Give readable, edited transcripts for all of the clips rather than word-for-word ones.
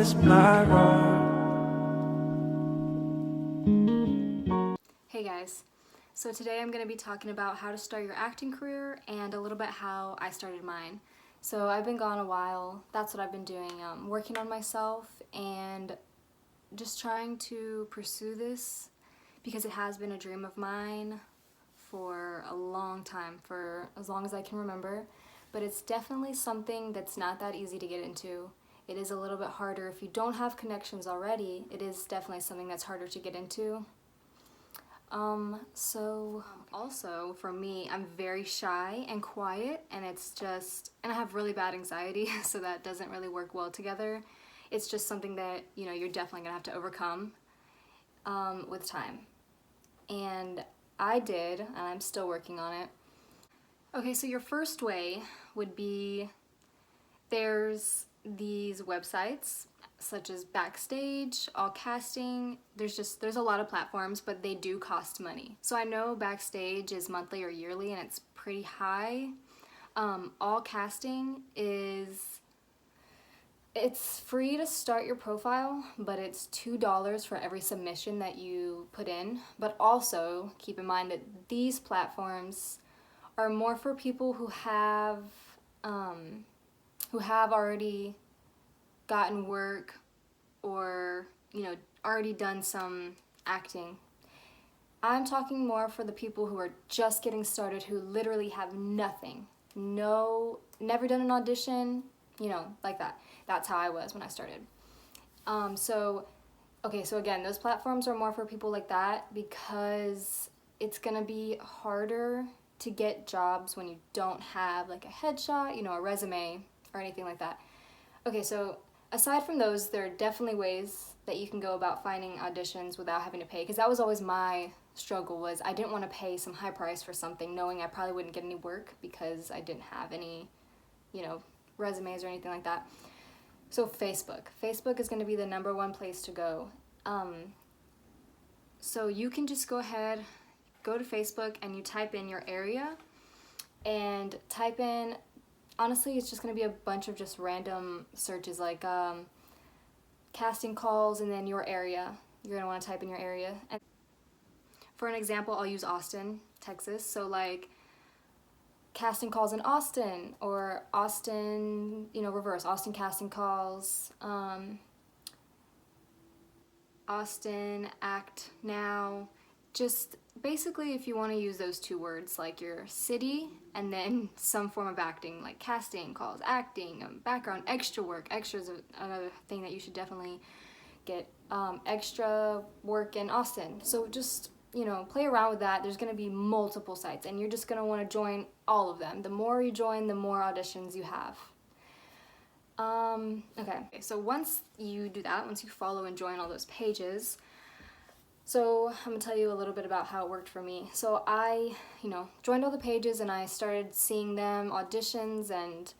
is my road. Hey guys, so today I'm going to be talking about how to start your acting career and a little bit how I started mine. So I've been gone a while, that's what I've been doing, working on myself and just trying to pursue this because it has been a dream of mine for a long time, for as long as I can remember, but it's definitely something that's not that easy to get into. It is a little bit harder if you don't have connections already. It is definitely something that's harder to get into. So also for me, I'm very shy and quiet, and and I have really bad anxiety, so that doesn't really work well together. It's just something that, you're definitely gonna have to overcome, with time. And I did, and I'm still working on it. Okay, so your first way would be there's these websites such as Backstage, All Casting. There's a lot of platforms, but they do cost money. So I know Backstage is monthly or yearly, and it's pretty high. All Casting it's free to start your profile, but it's $2 for every submission that you put in. But also keep in mind that these platforms are more for people who have already gotten work or already done some acting. I'm talking more for the people who are just getting started, who literally have nothing, never done an audition, like that. That's how I was when I started. So again, those platforms are more for people like that because it's gonna be harder to get jobs when you don't have like a headshot, a resume or anything like that. Okay, so aside from those, there are definitely ways that you can go about finding auditions without having to pay, because that was always my struggle. Was I didn't want to pay some high price for something knowing I probably wouldn't get any work because I didn't have any, resumes or anything like that. So Facebook is going to be the number one place to go. So you can just go ahead, go to Facebook, and you type in your area and type in, honestly, it's just going to be a bunch of just random searches like casting calls and then your area. You're going to want to type in your area. And for an example, I'll use Austin, Texas. So like casting calls in Austin, or Austin, reverse, Austin casting calls, Austin act now. Just basically, if you want to use those two words, like your city and then some form of acting, like casting calls, acting, background, extra work. Extra is another thing that you should definitely get, extra work in Austin. So just, play around with that. There's going to be multiple sites, and you're just going to want to join all of them. The more you join, the more auditions you have. Okay, so once you do that, once you follow and join all those pages, so I'm gonna tell you a little bit about how it worked for me. So I, joined all the pages and I started seeing them, auditions, and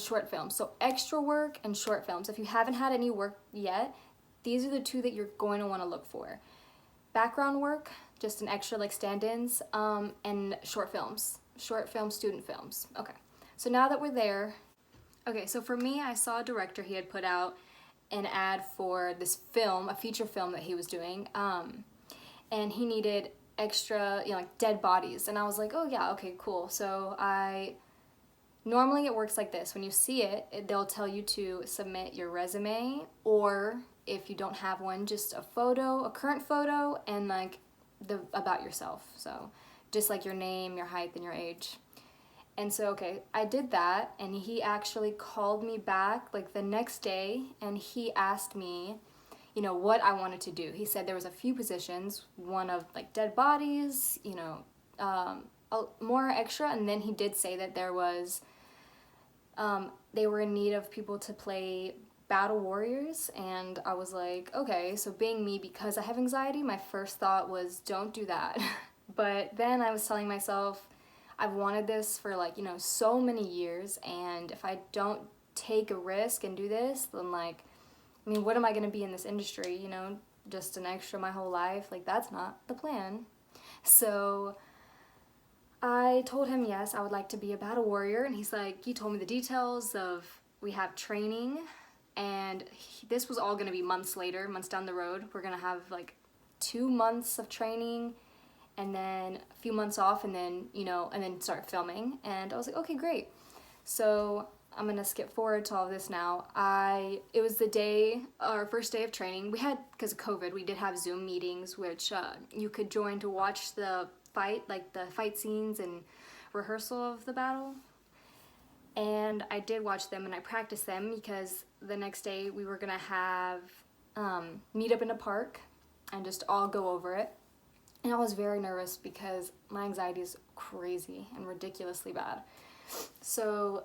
short films. So extra work and short films. If you haven't had any work yet, these are the two that you're going to want to look for. Background work, just an extra like stand-ins, and short film student films. Okay, so now that we're there, okay, so for me, I saw a director, he had put out an ad for this film, a feature film that he was doing, and he needed extra, like dead bodies, and I was like, oh yeah, okay, cool. So normally it works like this. When you see it, they'll tell you to submit your resume, or if you don't have one, just a photo, a current photo, and like about yourself. So just like your name, your height, and your age. And so, okay, I did that, and he actually called me back like the next day, and he asked me, what I wanted to do. He said there was a few positions, one of like dead bodies, more extra, and then he did say that there was, they were in need of people to play battle warriors, and I was like, okay, so being me, because I have anxiety, my first thought was don't do that. But then I was telling myself, I've wanted this for like, so many years, and if I don't take a risk and do this, then like, what am I going to be in this industry, just an extra my whole life? Like, that's not the plan. So I told him, yes, I would like to be a battle warrior, and he's like, he told me the details of, we have training and this was all going to be months later, months down the road. We're going to have like 2 months of training and then a few months off, and then, and then start filming. And I was like, okay, great. So I'm gonna skip forward to all of this now. It was our first day of training. We had, because of COVID, we did have Zoom meetings, which you could join to watch the fight, like the fight scenes and rehearsal of the battle. And I did watch them and I practiced them because the next day we were gonna have meet up in a park and just all go over it. And I was very nervous because my anxiety is crazy and ridiculously bad. So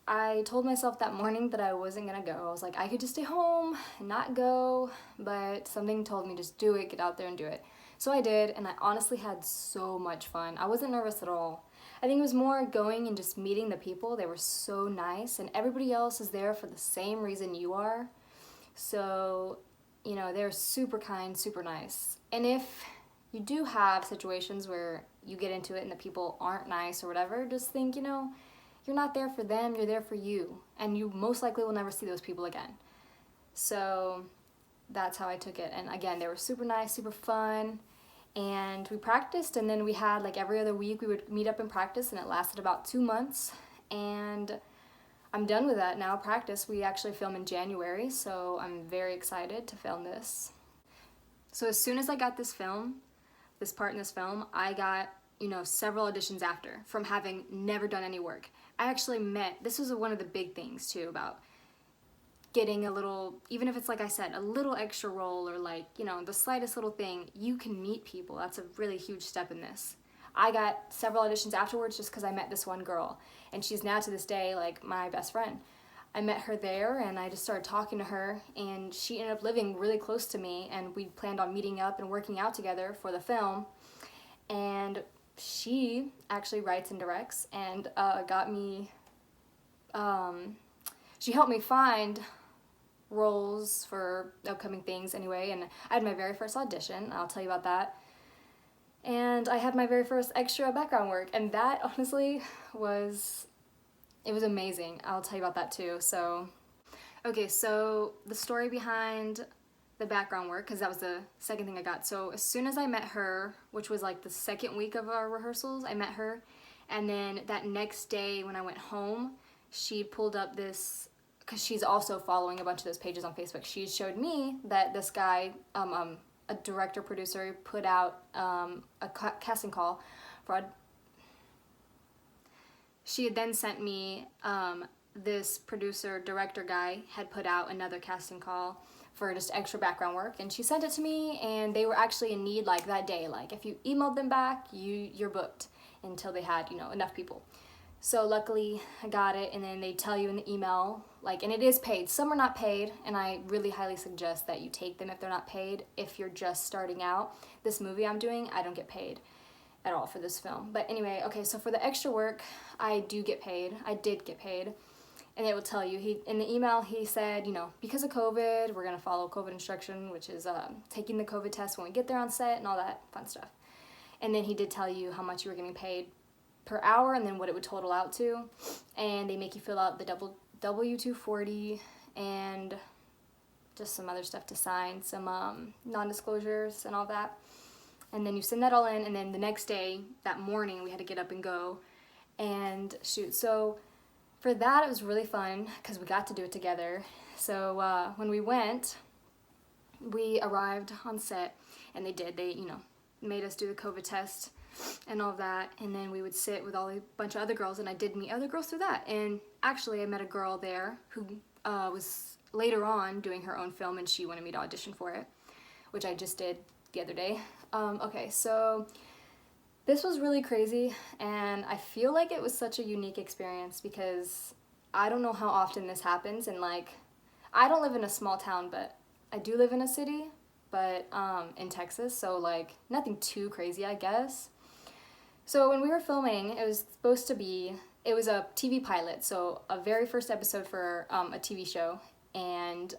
I told myself that morning that I wasn't gonna go. I was like, I could just stay home and not go, but something told me just do it, get out there and do it. So I did, and I honestly had so much fun. I wasn't nervous at all. I think it was more going and just meeting the people. They were so nice, and everybody else is there for the same reason you are. So, they're super kind, super nice. And if you do have situations where you get into it and the people aren't nice or whatever, just think, you're not there for them, you're there for you. And you most likely will never see those people again. So that's how I took it. And again, they were super nice, super fun. And we practiced, and then we had like every other week we would meet up and practice, and it lasted about 2 months. And I'm done with that now, practice. We actually film in January, so I'm very excited to film this. So as soon as I got this part in this film, I got, several auditions after from having never done any work. I actually this was one of the big things too about getting a little, even if it's like I said, a little extra role or like, the slightest little thing, you can meet people. That's a really huge step in this. I got several auditions afterwards just because I met this one girl, and she's now to this day like my best friend. I met her there and I just started talking to her, and she ended up living really close to me, and we planned on meeting up and working out together for the film. And she actually writes and directs and she helped me find roles for upcoming things anyway, and I had my very first audition, I'll tell you about that. And I had my very first extra background work, and that honestly was amazing. I'll tell you about that too. So, okay, so the story behind the background work, because that was the second thing I got. So as soon as I met her, which was like the second week of our rehearsals, I met her, and then that next day when I went home, she pulled up this, because she's also following a bunch of those pages on Facebook. She showed me that this guy, a director producer, put out a casting call for. She had then sent me this producer director guy had put out another casting call for just extra background work, and she sent it to me, and they were actually in need like that day. Like if you emailed them back, you're booked until they had enough people. So luckily I got it, and then they tell you in the email, like, and it is paid. Some are not paid, and I really highly suggest that you take them if they're not paid. If you're just starting out, this movie I'm doing, I don't get paid at all for this film. But anyway, okay, so for the extra work, I do get paid. I did get paid. And it will tell you, in the email he said, because of COVID, we're gonna follow COVID instruction, which is taking the COVID test when we get there on set and all that fun stuff. And then he did tell you how much you were getting paid per hour and then what it would total out to. And they make you fill out the W-240 and just some other stuff to sign, some non-disclosures and all that. And then you send that all in, and then the next day, that morning, we had to get up and go and shoot. So for that, it was really fun because we got to do it together. So when we went, we arrived on set, and they made us do the COVID test and all of that, and then we would sit with a bunch of other girls, and I did meet other girls through that. And actually, I met a girl there who was later on doing her own film, and she wanted me to audition for it, which I just did the other day. Okay, so this was really crazy, and I feel like it was such a unique experience because I don't know how often this happens, and like, I don't live in a small town, but I do live in a city, but in Texas, so like nothing too crazy, I guess. So when we were filming, it was a TV pilot, so a very first episode for a TV show, and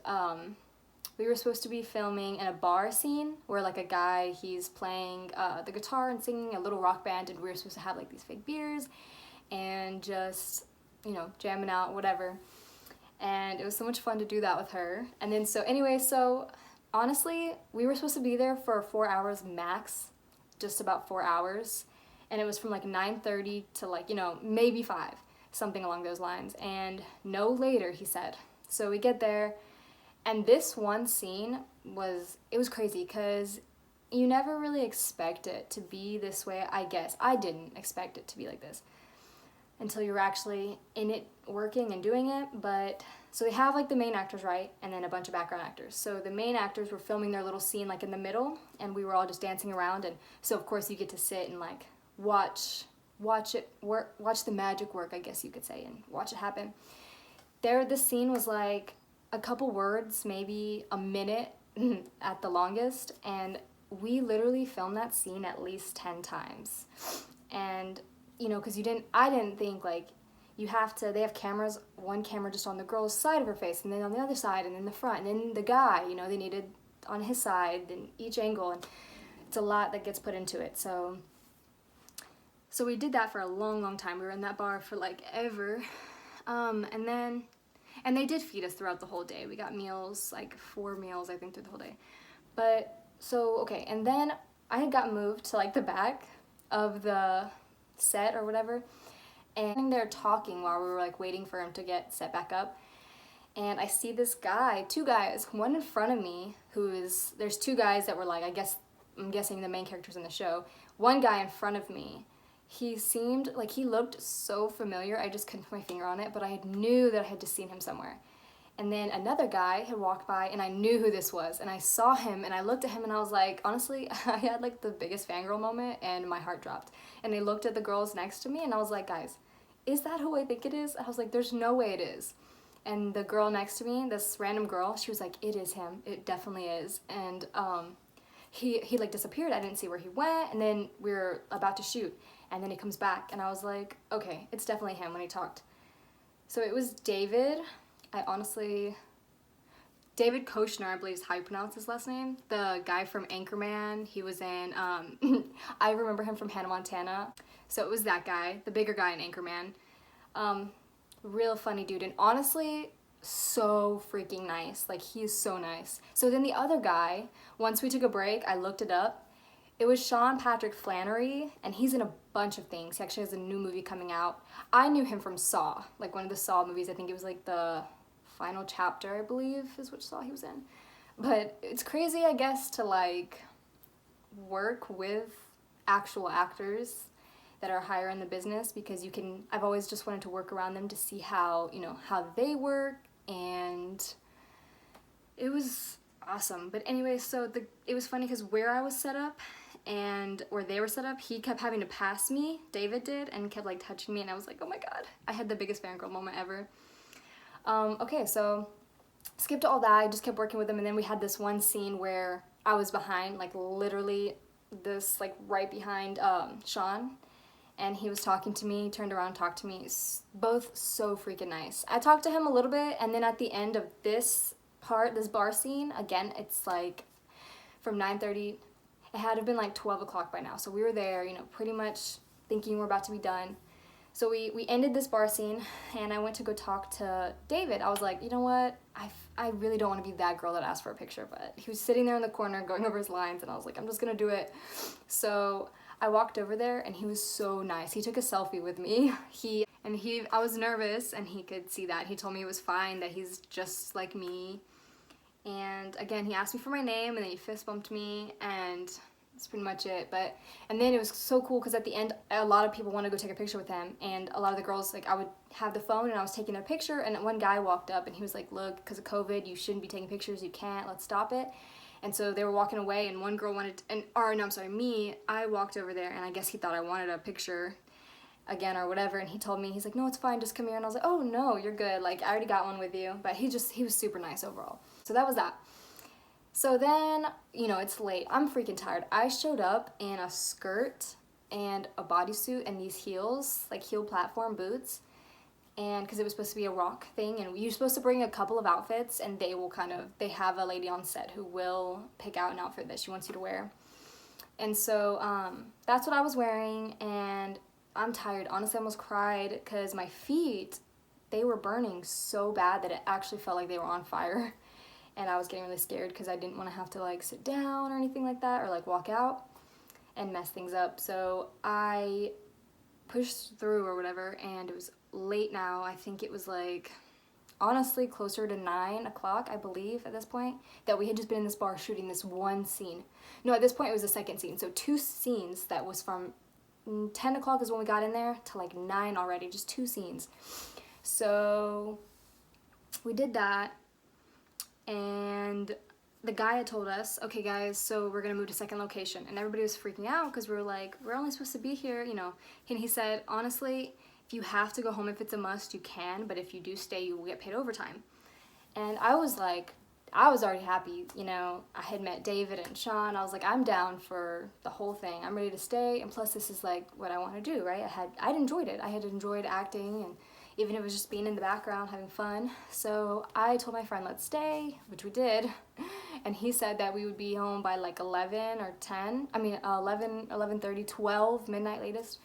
we were supposed to be filming in a bar scene where like a guy, he's playing the guitar and singing a little rock band, and we were supposed to have like these fake beers and just, jamming out, whatever. And and it was so much fun to do that with her. And then so honestly, we were supposed to be there for 4 hours max, just about 4 hours, and it was from like 9:30 to like, maybe 5, something along those lines, and no later, he said. So we get there, and this one scene was crazy because you never really expect it to be this way. I guess I didn't expect it to be like this until you're actually in it, working and doing it. But so they have like the main actors, right, and then a bunch of background actors. So the main actors were filming their little scene like in the middle, and we were all just dancing around. And so of course you get to sit and like watch it work, watch the magic work, I guess you could say, and watch it happen. This scene was like a couple words, maybe a minute at the longest, and we literally filmed that scene at least 10 times. And because I didn't think like they have cameras, one camera just on the girl's side of her face, and then on the other side, and then the front, and then the guy, they needed on his side, and each angle, and it's a lot that gets put into it. So we did that for a long, long time. We were in that bar for like ever. And they did feed us throughout the whole day. We got meals, like 4 meals, I think, through the whole day. But, okay, and then I had got moved to like the back of the set or whatever, and they're talking while we were like waiting for him to get set back up. And I see this guy, 2 guys, one in front of me, there's 2 guys that were like, I'm guessing the main characters in the show. One guy in front of me, he seemed like he looked so familiar. I just couldn't put my finger on it, but I knew that I had just seen him somewhere. And then another guy had walked by, and I knew who this was. And I saw him, and I looked at him, and I was like, honestly, I had like the biggest fangirl moment, and my heart dropped. And I looked at the girls next to me, and I was like, guys, is that who I think it is? I was like, there's no way it is. And the girl next to me, this random girl, she was like, it is him. It definitely is. And he like disappeared. I didn't see where he went, and then we were about to shoot. And then he comes back, and I was like, okay, it's definitely him when he talked. So it was David. David Koechner, I believe is how you pronounce his last name. The guy from Anchorman. He was in, I remember him from Hannah Montana. So it was that guy, the bigger guy in Anchorman. Real funny dude, and honestly, so freaking nice. Like, he's so nice. So then the other guy, once we took a break, I looked it up. It was Sean Patrick Flanery, and he's in a bunch of things. He actually has a new movie coming out. I knew him from Saw, like one of the Saw movies. I think it was like the final chapter, I believe, is which Saw he was in. But it's crazy, I guess, to like work with actual actors that are higher in the business, because I've always just wanted to work around them to see how they work, and it was awesome. But anyway, so it was funny because where I was set up and where they were set up, he kept having to pass me, David did, and kept like touching me, and I was like, oh my god, I had the biggest fangirl moment ever. Okay, so skipped all that, I just kept working with him, and then we had this one scene where I was behind, like literally this, like right behind Sean, and he was talking to me, turned around, talked to me, both so freaking nice. I talked to him a little bit, and then at the end of this bar scene, again, it's like from 9:30, it had to have been like 12 o'clock by now, so we were there, pretty much thinking we're about to be done. So we ended this bar scene, and I went to go talk to David. I was like, you know what, I really don't want to be that girl that asked for a picture, but he was sitting there in the corner going over his lines, and I was like, I'm just gonna do it. So I walked over there, and he was so nice. He took a selfie with me. I was nervous, and he could see that. He told me it was fine, that he's just like me. And again, he asked me for my name, and then he fist bumped me, and that's pretty much it. And then it was so cool because at the end, a lot of people wanted to go take a picture with him, and a lot of the girls, like, I would have the phone and I was taking a picture, and one guy walked up and he was like, look, because of COVID, you shouldn't be taking pictures, you can't, let's stop it. And so they were walking away, and one girl I walked over there, and I guess he thought I wanted a picture again or whatever, and he told me, he's like, no, it's fine, just come here. And I was like, oh no, you're good, like, I already got one with you. But he was super nice overall. So that was that. So then, it's late. I'm freaking tired. I showed up in a skirt and a bodysuit and these heels, like heel platform boots, and because it was supposed to be a rock thing, and you're supposed to bring a couple of outfits, and they have a lady on set who will pick out an outfit that she wants you to wear. And so that's what I was wearing, and I'm tired. Honestly, I almost cried because my feet they were burning so bad that it actually felt like they were on fire. And I was getting really scared because I didn't want to have to like sit down or anything like that, or like walk out and mess things up. So I pushed through or whatever, and it was late now. I think it was like honestly closer to 9 o'clock, I believe, at this point, that we had just been in this bar shooting this one scene. No, at this point it was the second scene. So 2 scenes that was from 10 o'clock is when we got in there to like 9 already, just 2 scenes. So we did that, and the guy had told us, okay guys, so we're gonna move to second location, and everybody was freaking out because we were like, we're only supposed to be here, you know. And he said, honestly, if you have to go home, if it's a must, you can, but if you do stay, you will get paid overtime. And I was like, I was already happy, you know. I had met David and Sean. I was like, I'm down for the whole thing. I'm ready to stay, and plus this is like what I want to do, right? I'd enjoyed it. I had enjoyed acting, and even if it was just being in the background having fun. So I told my friend, let's stay, which we did. And he said that we would be home by like 11 or 10. I mean 11, 11:30, 12, midnight latest.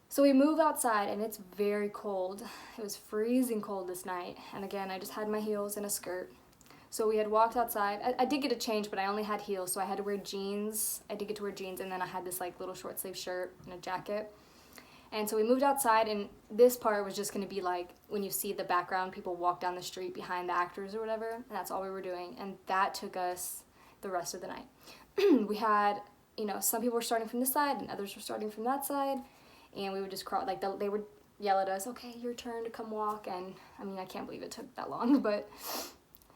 So we move outside, and it's very cold. It was freezing cold this night. And again, I just had my heels and a skirt. So we had walked outside. I did get a change, but I only had heels, so I had to wear jeans. I did get to wear jeans, and then I had this like little short sleeve shirt and a jacket. And so we moved outside, and this part was just going to be like when you see the background, people walk down the street behind the actors or whatever, and that's all we were doing. And that took us the rest of the night. We had, you know, some people were starting from this side and others were starting from that side, and we would just cross, like they would yell at us, okay, your turn to come walk. And I mean, I can't believe it took that long, but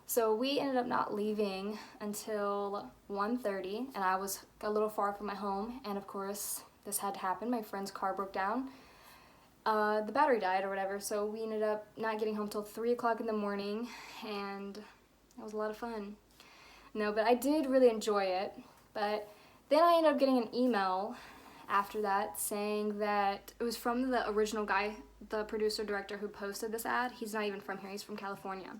so we ended up not leaving until 1:30, and I was a little far from my home, and of course this had to happen. My friend's car broke down. The battery died or whatever, so we ended up not getting home till 3 o'clock in the morning, and it was a lot of fun. No, but I did really enjoy it. But then I ended up getting an email after that saying that it was from the original guy, the producer director who posted this ad. He's not even from here, he's from California.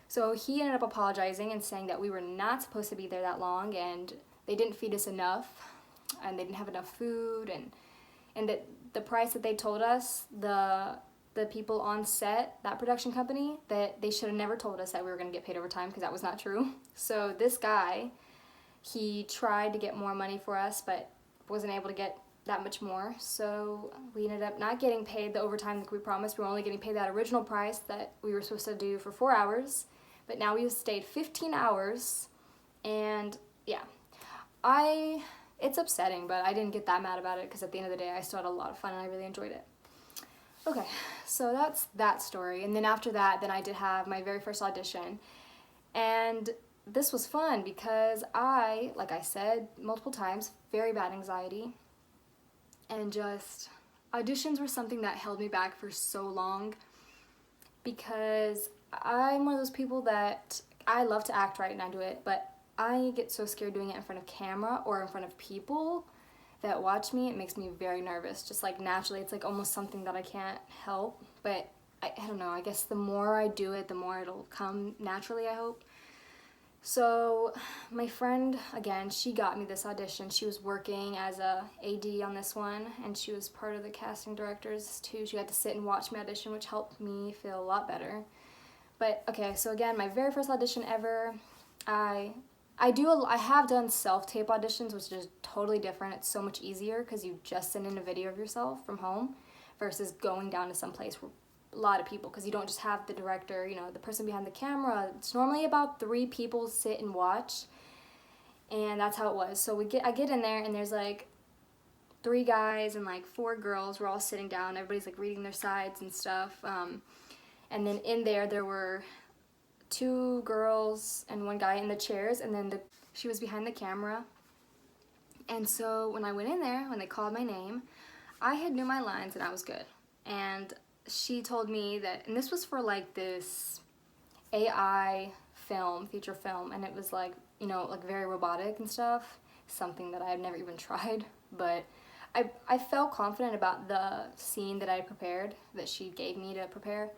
So he ended up apologizing and saying that we were not supposed to be there that long, and they didn't feed us enough, and they didn't have enough food, and that the price that they told us, the people on set, that production company, that they should have never told us that we were going to get paid overtime, because that was not true. So this guy, he tried to get more money for us, but wasn't able to get that much more. So we ended up not getting paid the overtime that we promised. We were only getting paid that original price that we were supposed to do for 4 hours, but now we stayed 15 hours, and yeah, it's upsetting, but I didn't get that mad about it because at the end of the day, I still had a lot of fun and I really enjoyed it. Okay, so that's that story. And then after that, then I did have my very first audition. And this was fun because I, like I said multiple times, very bad anxiety. And just auditions were something that held me back for so long because I'm one of those people that I love to act, right, and I do it, but I get so scared doing it in front of camera or in front of people that watch me. It makes me very nervous, just like naturally. It's like almost something that I can't help, but I don't know, I guess the more I do it, the more it'll come naturally, I hope. So my friend, again, she got me this audition. She was working as a AD on this one, and she was part of the casting directors too. She got to sit and watch me audition, which helped me feel a lot better. But okay, so again, my very first audition ever, I have done self-tape auditions, which is totally different. It's so much easier because you just send in a video of yourself from home versus going down to some place where a lot of people, because you don't just have the director, you know, the person behind the camera. It's normally about 3 people sit and watch, and that's how it was. So I get in there, and there's like 3 guys and like 4 girls. We're all sitting down. Everybody's like reading their sides and stuff. And then in there were 2 girls and 1 guy in the chairs, and then she was behind the camera. And so when I went in there, when they called my name, I had knew my lines and I was good. And she told me that, and this was for like this AI film, feature film, and it was like, you know, like very robotic and stuff, something that I had never even tried, but I felt confident about the scene that I had prepared, that she gave me to prepare.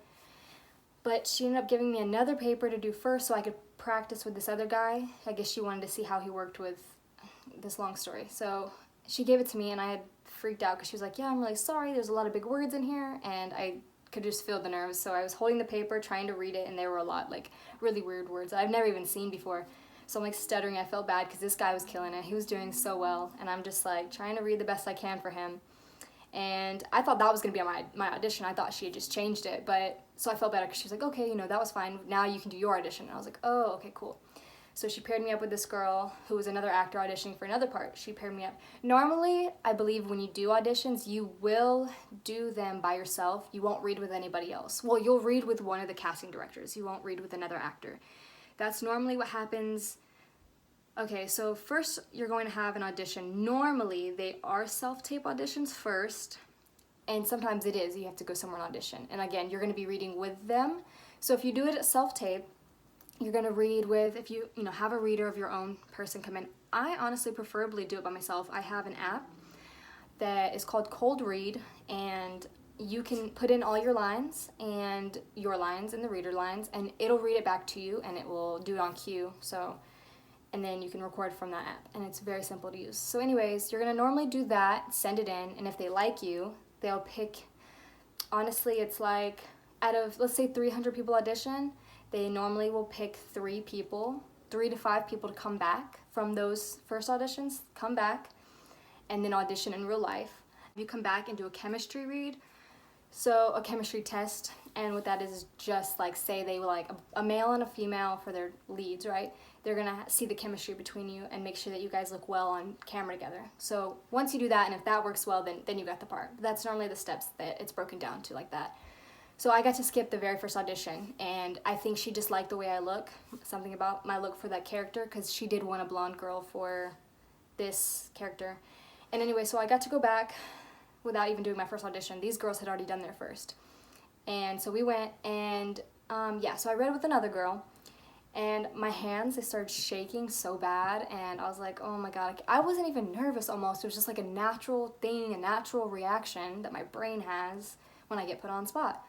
But she ended up giving me another paper to do first so I could practice with this other guy. I guess she wanted to see how he worked with this long story. So she gave it to me, and I had freaked out because she was like, yeah, I'm really sorry, there's a lot of big words in here. And I could just feel the nerves. So I was holding the paper, trying to read it, and there were a lot, like, really weird words that I've never even seen before. So I'm like stuttering. I felt bad because this guy was killing it. He was doing so well, and I'm just like trying to read the best I can for him. And I thought that was going to be my audition. I thought she had just changed it, but so I felt better because she was like, okay, you know, that was fine. Now you can do your audition. And I was like, oh, okay, cool. So she paired me up with this girl who was another actor auditioning for another part. She paired me up. Normally, I believe when you do auditions, you will do them by yourself. You won't read with anybody else. Well, you'll read with one of the casting directors. You won't read with another actor. That's normally what happens. Okay, so first you're going to have an audition. Normally, they are self-tape auditions first, and sometimes it is. You have to go somewhere and audition. And again, you're going to be reading with them. So if you do it at self-tape, you're going to read with, if you have a reader of your own person come in. I honestly preferably do it by myself. I have an app that is called Cold Read, and you can put in all your lines and the reader lines, and it'll read it back to you, and it will do it on cue. So, and then you can record from that app, and it's very simple to use. So anyways, you're going to normally do that, send it in, and if they like you, they'll pick, honestly, it's like out of, let's say 300 people audition, they normally will pick 3 to 5 people to come back from those first auditions, come back, and then audition in real life. You come back and do a chemistry read, so a chemistry test, and what that is just like, say they were like a male and a female for their leads, right? They're gonna see the chemistry between you and make sure that you guys look well on camera together. So once you do that, and if that works well, then you got the part. But that's normally the steps that it's broken down to like that. So I got to skip the very first audition, and I think she just liked the way I look, something about my look for that character, because she did want a blonde girl for this character. And anyway, so I got to go back without even doing my first audition. These girls had already done their first. And so we went, and so I read with another girl, and my hands, they started shaking so bad, and I was like, oh my God, I wasn't even nervous almost. It was just like a natural thing, a natural reaction that my brain has when I get put on spot.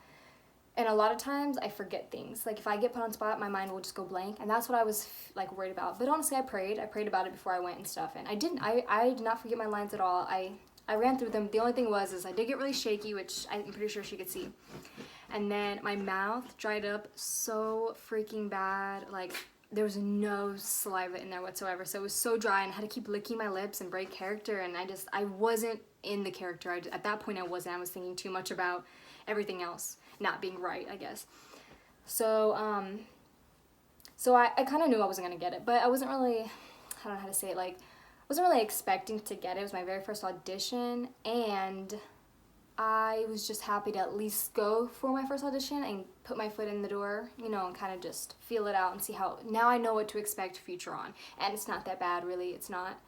And a lot of times I forget things. Like if I get put on spot, my mind will just go blank, and that's what I was like worried about. But honestly, I prayed about it before I went and stuff, and I did not forget my lines at all. I ran through them. The only thing is I did get really shaky, which I'm pretty sure she could see. And then my mouth dried up so freaking bad. Like there was no saliva in there whatsoever. So it was so dry, and I had to keep licking my lips and break character. And I wasn't in the character. At that point I wasn't. I was thinking too much about everything else not being right, I guess. So I kind of knew I wasn't going to get it, but I wasn't really, I don't know how to say it, like, wasn't really expecting to get it. It was my very first audition, and I was just happy to at least go for my first audition and put my foot in the door, and kind of just feel it out and see how, now I know what to expect future on. And it's not that bad, really. It's not,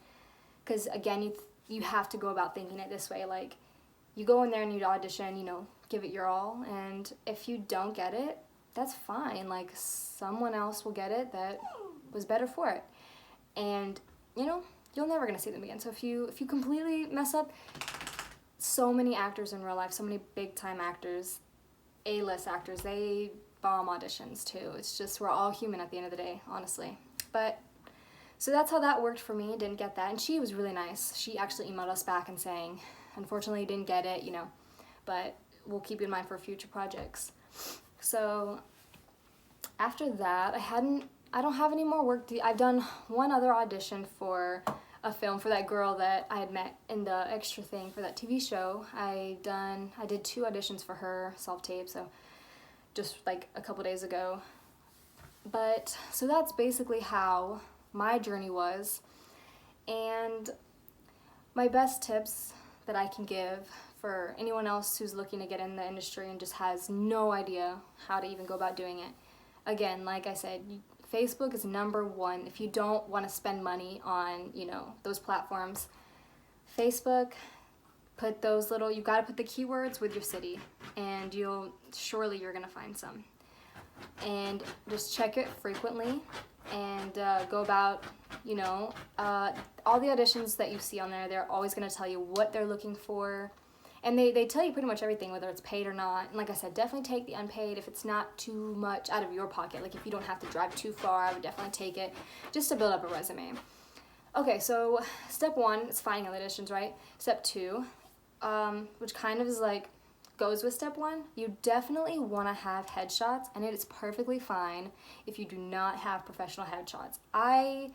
because again, you have to go about thinking it this way, like, you go in there and you audition, give it your all, and if you don't get it, that's fine. Like, someone else will get it that was better for it, and you're never gonna see them again. So if you completely mess up, so many actors in real life, so many big time actors, A-list actors, they bomb auditions too. It's just, we're all human at the end of the day, honestly. But so that's how that worked for me. Didn't get that, and she was really nice. She actually emailed us back and saying, unfortunately, you didn't get it, but we'll keep you in mind for future projects. So after that, I don't have any more work. I've done one other audition for a film for that girl that I had met in the extra thing for that TV show. I did 2 auditions for her, self-tape, so just like a couple days ago. But so that's basically how my journey was. And my best tips that I can give for anyone else who's looking to get in the industry and just has no idea how to even go about doing it. Again, like I said, Facebook is #1 if you don't want to spend money on, those platforms. Facebook, put those you got to put the keywords with your city, and you're going to find some. And just check it frequently, and go about, all the auditions that you see on there, they're always going to tell you what they're looking for. And they tell you pretty much everything, whether it's paid or not. And like I said, definitely take the unpaid if it's not too much out of your pocket. Like if you don't have to drive too far, I would definitely take it just to build up a resume. Okay, so step 1 is finding auditions, right? Step 2, which kind of is like goes with step one, you definitely want to have headshots, and it is perfectly fine if you do not have professional headshots. I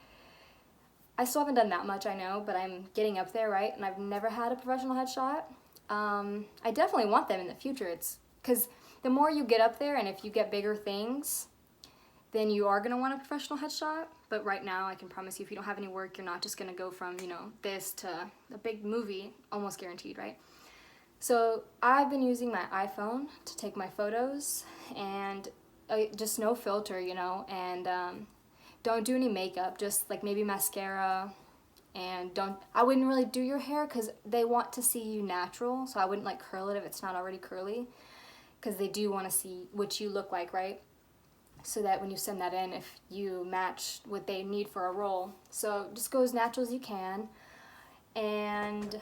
still haven't done that much, I know, but I'm getting up there, right? And I've never had a professional headshot. I definitely want them in the future. It's because the more you get up there, and if you get bigger things, then you are going to want a professional headshot. But right now, I can promise you, if you don't have any work, you're not just going to go from, this to a big movie, almost guaranteed, right? So I've been using my iPhone to take my photos, and just no filter, and don't do any makeup, just like maybe mascara, and I wouldn't really do your hair because they want to see you natural, so I wouldn't like curl it if it's not already curly, because they do want to see what you look like, right? So that when you send that in, if you match what they need for a role. So just go as natural as you can. And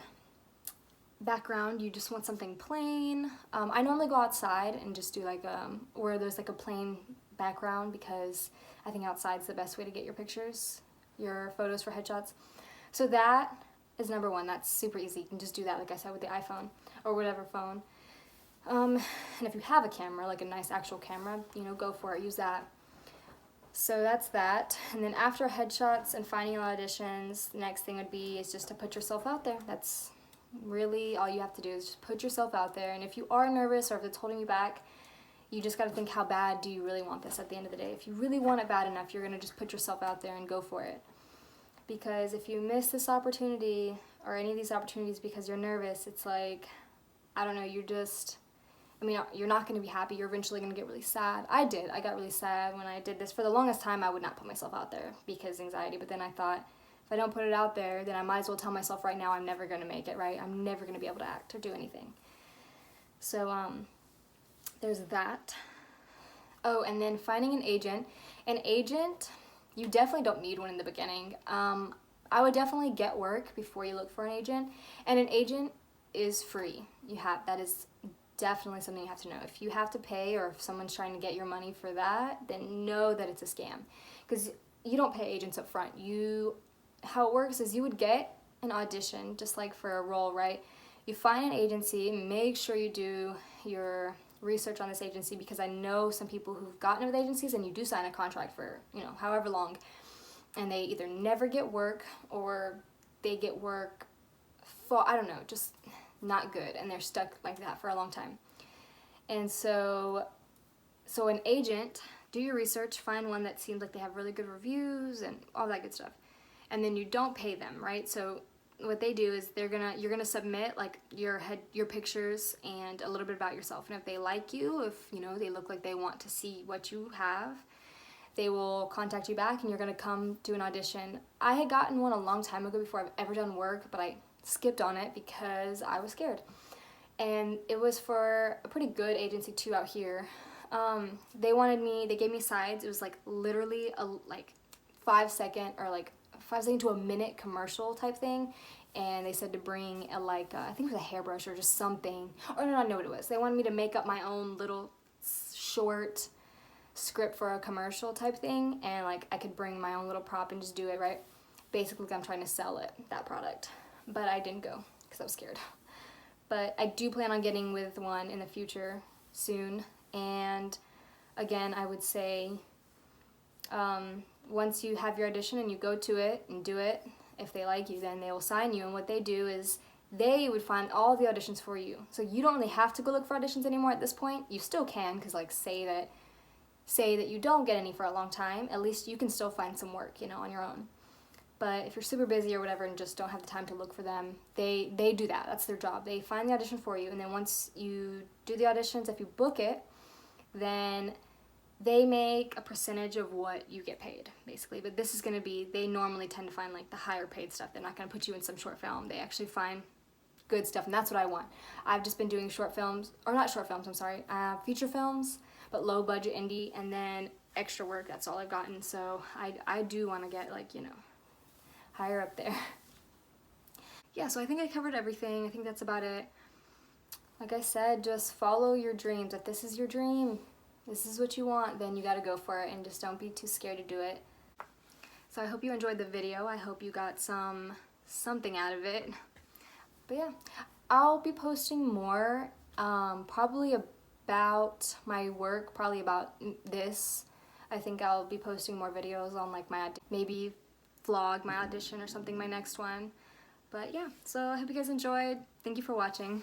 background, you just want something plain. I normally go outside and just do like where there's like a plain background, because I think outside's the best way to get your pictures, your photos for headshots. So that is number one. That's super easy. You can just do that, like I said, with the iPhone or whatever phone. And if you have a camera, like a nice actual camera, go for it, use that. So that's that. And then after headshots and finding auditions, the next thing would be is just to put yourself out there. That's really all you have to do, is just put yourself out there. And if you are nervous or if it's holding you back, you just got to think, how bad do you really want this at the end of the day? If you really want it bad enough, you're going to just put yourself out there and go for it. Because if you miss this opportunity or any of these opportunities because you're nervous, it's like, I don't know, you're not going to be happy. You're eventually going to get really sad. I got really sad when I did this. For the longest time, I would not put myself out there because anxiety. But then I thought, if I don't put it out there, then I might as well tell myself right now I'm never going to make it, right? I'm never going to be able to act or do anything. So there's that. Oh, and then finding an agent. An agent, you definitely don't need one in the beginning. I would definitely get work before you look for an agent. And an agent is free. That is definitely something you have to know. If you have to pay, or if someone's trying to get your money for that, then know that it's a scam, because you don't pay agents up front. How it works is you would get an audition just like for a role, right? You find an agency, make sure you do your research on this agency, because I know some people who've gotten with agencies and you do sign a contract for however long, and they either never get work or they get work for, I don't know, just not good, and they're stuck like that for a long time. And so an agent, do your research, find one that seems like they have really good reviews and all that good stuff, and then you don't pay them, right? So what they do is you're gonna submit like your pictures and a little bit about yourself, and if they like you, if they look like they want to see what you have, they will contact you back, and you're gonna come to an audition. I had gotten one a long time ago before I've ever done work, but I skipped on it because I was scared. And it was for a pretty good agency too out here. They gave me sides. It was like literally a 5 second or like 5 second to a minute commercial type thing. And they said to bring I think it was a hairbrush or just something. Or no, I know what it was. They wanted me to make up my own little short script for a commercial type thing. And I could bring my own little prop and just do it, right? Basically, I'm trying to sell that product. But I didn't go because I was scared. But I do plan on getting with one in the future soon. And again, I would say once you have your audition and you go to it and do it, if they like you, then they will sign you. And what they do is they would find all the auditions for you. So you don't really have to go look for auditions anymore at this point. You still can, because say that you don't get any for a long time, at least you can still find some work, on your own. But if you're super busy or whatever and just don't have the time to look for them, they do that. That's their job. They find the audition for you, and then once you do the auditions, if you book it, then they make a percentage of what you get paid, basically. But this is going to be, they normally tend to find the higher paid stuff. They're not going to put you in some short film. They actually find good stuff, and that's what I want. I've just been doing feature films, feature films, but low budget indie, and then extra work. That's all I've gotten. So I do want to get higher up there. Yeah, so I think I covered everything. I think that's about it. Like I said, just follow your dreams. If this is your dream, this is what you want, then you gotta go for it, and just don't be too scared to do it. So I hope you enjoyed the video. I hope you got something out of it. But yeah, I'll be posting more Probably about my work, probably about this. I think I'll be posting more videos on like my maybe vlog my audition or something, my next one. But yeah, so I hope you guys enjoyed. Thank you for watching.